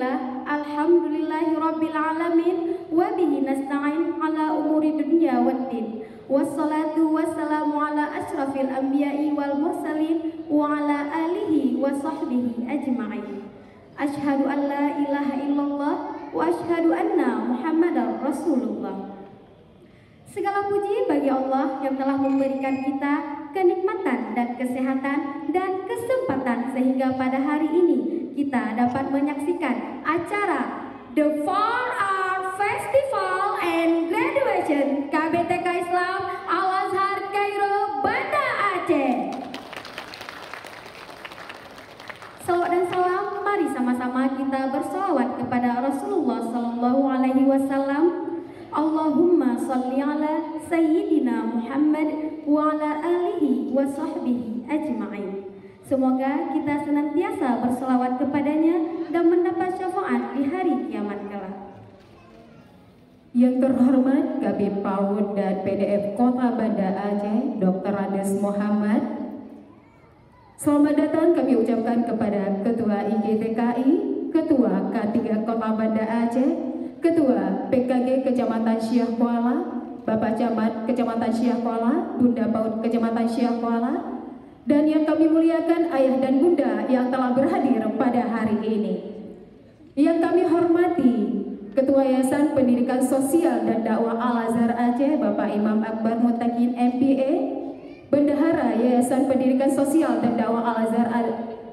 Bismillah, alhamdulillahi rabbil alamin, wa bihi nasta'in ala umuri dunya waddin. Wassalatu wassalamu ala ashrafil anbiya'i wal mursalin wa ala alihi wa sahbihi ajma'in. Asyhadu an la ilaha illallah wa asyhadu anna Muhammadar Rasulullah. Segala puji bagi Allah yang telah memberikan kita kenikmatan dan kesehatan dan kesempatan sehingga pada hari ini kita dapat menyaksikan acara The 4 Art Festival and Graduation KBTK Islam Al-Azhar Kairo Banda Aceh. Salawat dan salam, mari sama-sama kita bersalawat kepada Rasulullah Sallallahu Alaihi Wasallam. Allahumma salli ala Sayyidina Muhammad wa ala alihi wa sahbihi ajma'in. Semoga kita senantiasa berselawat kepadanya dan mendapat syafaat di hari kiamat kelak. Yang terhormat Kabid PAUD dan PDF Kota Banda Aceh, Dr. Andes Muhammad. Selamat datang kami ucapkan kepada Ketua IGTKI, Ketua K3 Kota Banda Aceh, Ketua PKG Kecamatan Syah Kuala, Bapak Camat Kecamatan Syah Kuala, Bunda PAUD Kecamatan Syah Kuala, dan yang kami muliakan ayah dan bunda yang telah berhadir pada hari ini. Yang kami hormati Ketua Yayasan Pendidikan Sosial dan Dakwah Al-Azhar Aceh, Bapak Imam Akbar Mutakin MPA, Bendahara Yayasan Pendidikan Sosial dan Dakwah Al-Azhar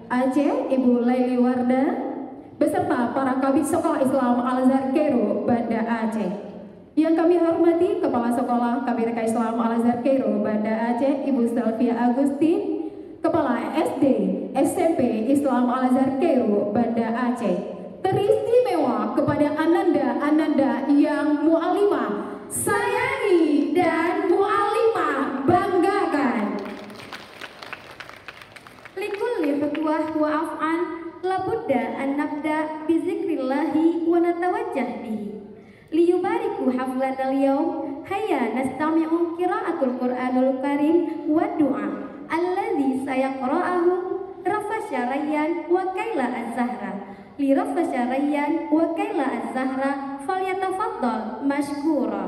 Aceh, Ibu Laili Warda, beserta para kabid sekolah Islam Al-Azhar Kairo Banda Aceh. Yang kami hormati Kepala Sekolah KBTK Islam Al-Azhar Kairo Banda Aceh, Ibu Stelvia Agustin, Kepala SD SMP Islam Al-Azhar Kairo Banda Aceh. Teristimewa kepada Ananda yang mu'alimah sayangi dan mu'alimah banggakan. Likulli khutwah wa af'an labudda an nabda bizikrillahi wa natawajjah bihi. Liyubariku haflan al-yawm, hayya nastami'u qira'atul Qur'anul Karim wa du'a alladhi sayaqra'ahu Rafasya Rayyan wa Kaila Az-Zahra. Li Rafasya Rayyan wa Kaila Az-Zahra falyatafaddal mashkura.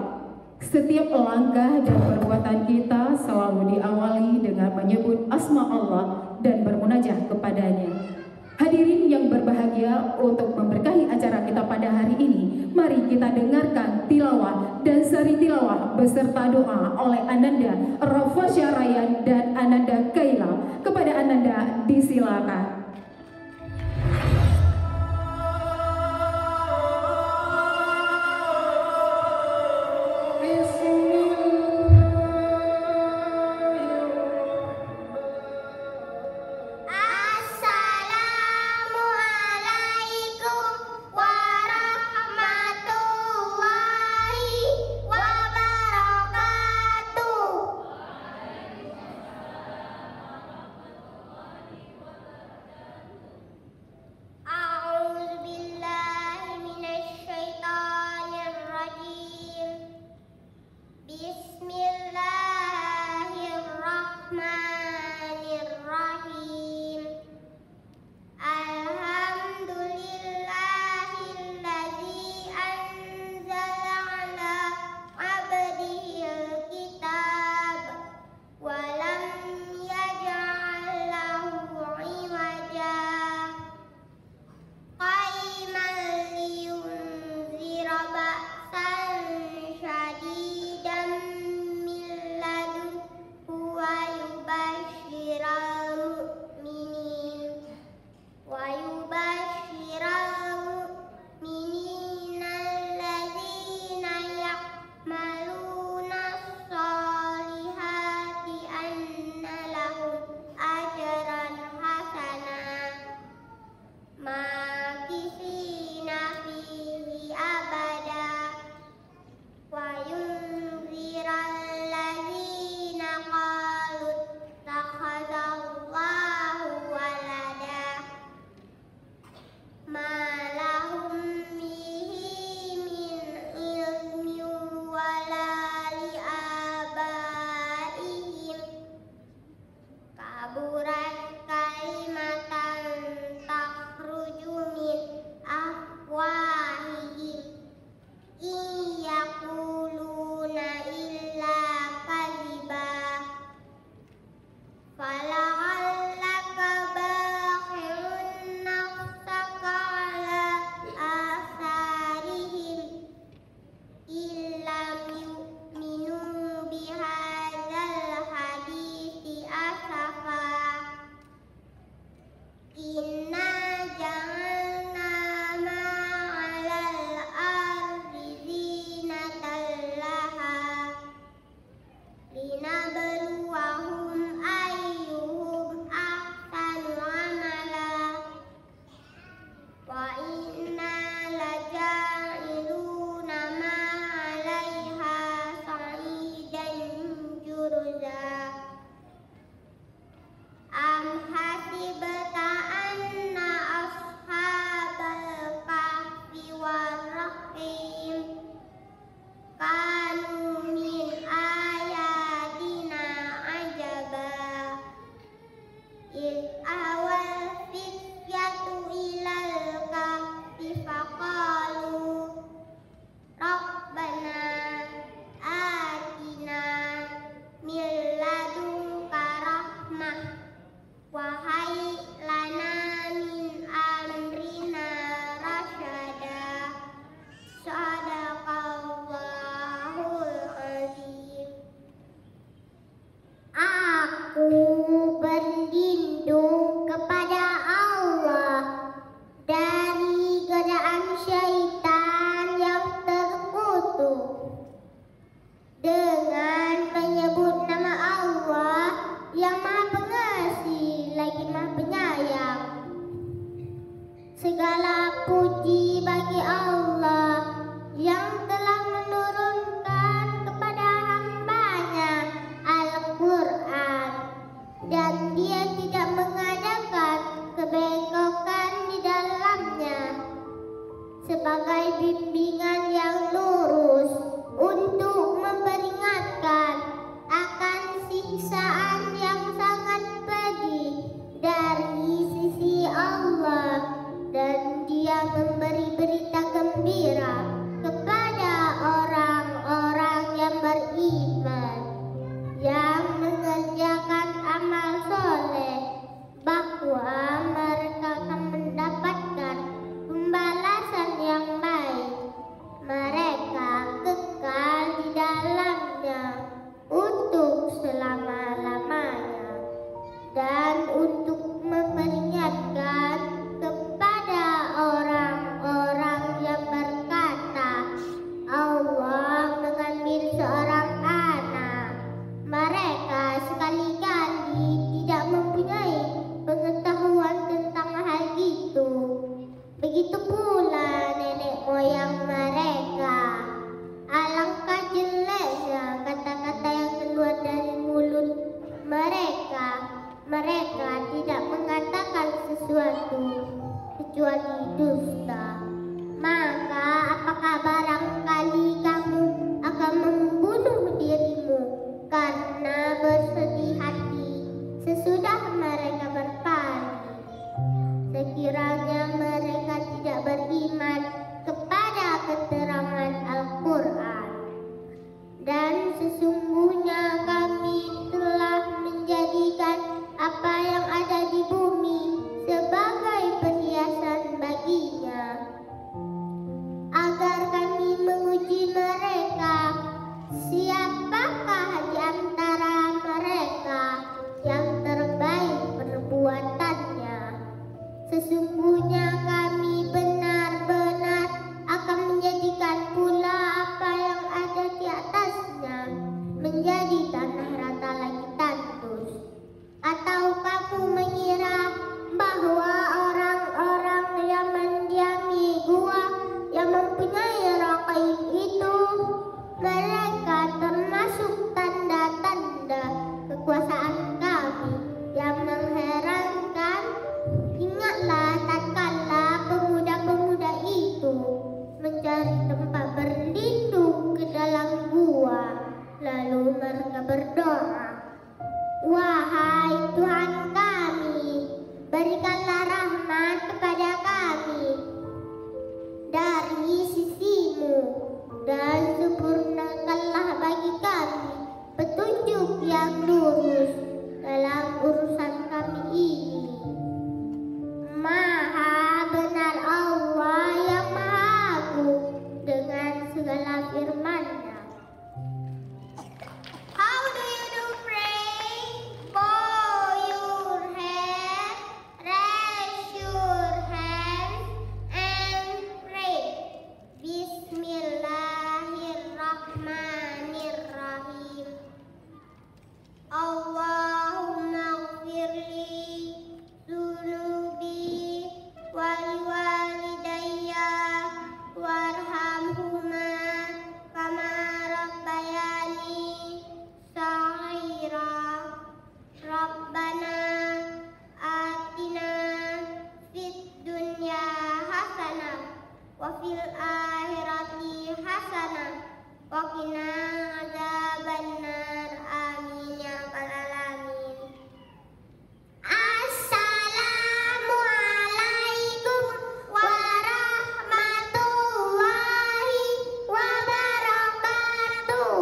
Setiap langkah dan perbuatan kita selalu diawali dengan menyebut asma Allah dan bermunajah kepadanya. Hadirin yang berbahagia, untuk memberkahi acara kita pada hari ini, mari kita dengarkan tilawah dan seri tilawah beserta doa oleh Ananda Rafasya Rayyan dan Ananda Kaila. Kepada Ananda disilakan. Inna ja'alna ma'alal ardi zinatan laha linabluwahum ayyuhum ahsanu amala wa inna laja'iluna ma'alaiha sa'idan juruza. Am hasibta anna ashabal kahfi warraqim kanu min ayatina ajaba iz awal fityatu ilal kahfi faqalu rabbana atina min ladunka rahmah wahai lana min amrina rasyada. Sadaqallahul azim. Aku berlindung kepada Allah dari godaan syaitan yang terkutuk dengan menyebut nama Allah yang Maha Pengasih lagi Maha Penyayang. Segala puji bagi Allah yang telah menurunkan kepada hamba-Nya Al-Quran, dan Dia tidak mengadakan kebengkokan di dalamnya, sebagai bimbingan yang lurus untuk memperingatkan akan siksaan yang sangat pedih dari sisi Allah, dan Dia memberi berita gembira kepada orang-orang yang beriman yang mengerjakan amal soleh, bahwa mereka akan mendapatkan pembalasan yang baik. Mereka kekal di dalamnya untuk selama-lamanya. Dan untuk memperingatkan kepada orang-orang yang berkata Allah mengambil seorang anak, mereka sekali-kali tidak mempunyai pengetahuan tentang hal itu. Begitu pula nenek moyang mereka. Alangkah jeleknya kata-kata yang keluar dari mulut mereka. Mereka tidak mengatakan sesuatu kecuali dusta. Maka apakah barangkali kamu akan membunuh dirimu karena bersedih hati sesudah mereka berpaling? Sekiranya mereka tidak beriman kepada keterangan Al-Quran. Dan sesungguhnya kami telah menjadikan apa yang ada di bumi sebagai perhiasan baginya, agar kami menguji mereka, siapakah di antara mereka yang terbaik perbuatannya. Sesungguhnya kami benar-benar akan menjadikan pula apa yang ada di atasnya menjadi tanah rata lagi tandus. Atau kamu mengira bahwa orang-orang yang mendiami gua yang mempunyai raqaib itu, mereka termasuk tanda-tanda kekuasaan kami yang mengherankan? Ingatlah tatkala fil akhirati hasanah wa qina adzabannar. Amin ya rabbal alamin. Assalamualaikum warahmatullahi wabarakatuh.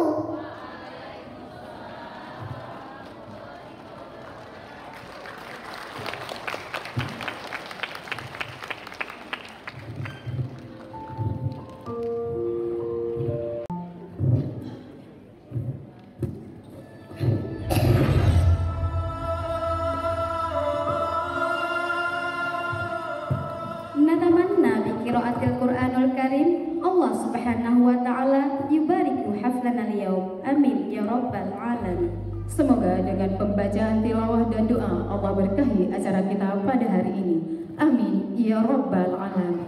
Natamanna bi qiraatil Qur'anul Karim. Allah Subhanahu wa taala yubariku haflana al-yaum. Amin ya rabbal alamin. Semoga dengan pembacaan tilawah dan doa Allah berkahi acara kita pada hari ini. Amin ya rabbal alamin.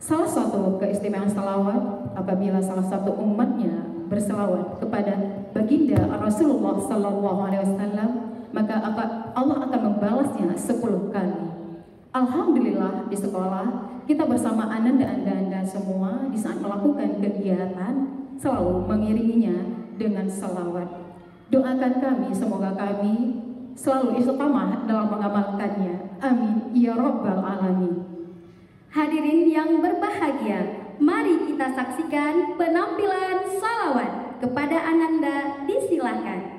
Salah satu keistimewaan salawat apabila salah satu umatnya berselawat kepada baginda Rasulullah sallallahu alaihi wasallam, maka Allah akan membalasnya 10 kali. Alhamdulillah di sekolah kita bersama anda semua di saat melakukan kegiatan selalu mengiringinya dengan salawat. Doakan kami semoga kami selalu istiqamah dalam mengamalkannya. Amin ya rabbal alamin. Hadirin yang berbahagia, mari kita saksikan penampilan salawat kepada Ananda. Disilakan.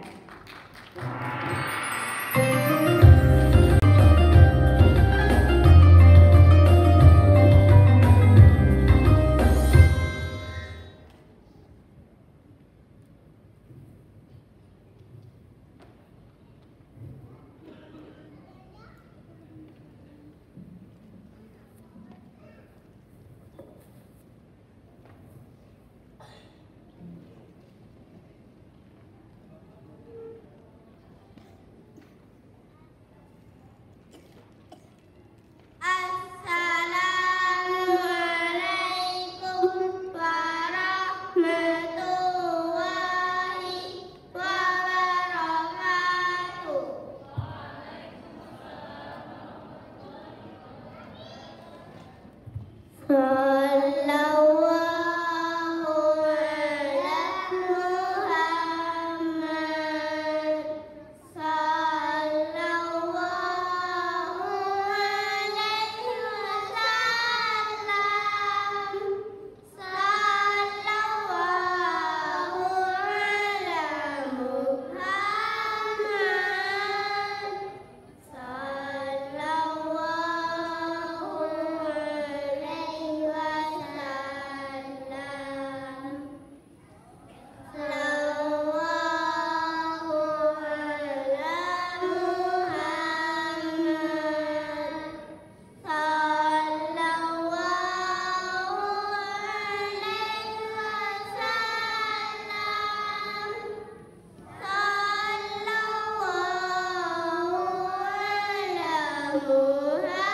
Assalamualaikum warahmatullahi wabarakatuh. Sallallahu ala Muhammad. Sallallahu alaihi wasallam. Sallallahu ala Muhammad. Sallallahu alaihi wasallam. Sallallahu ala Muhammad. Sallallahu alaihi wasallam. Sallallahu ala Muhammad.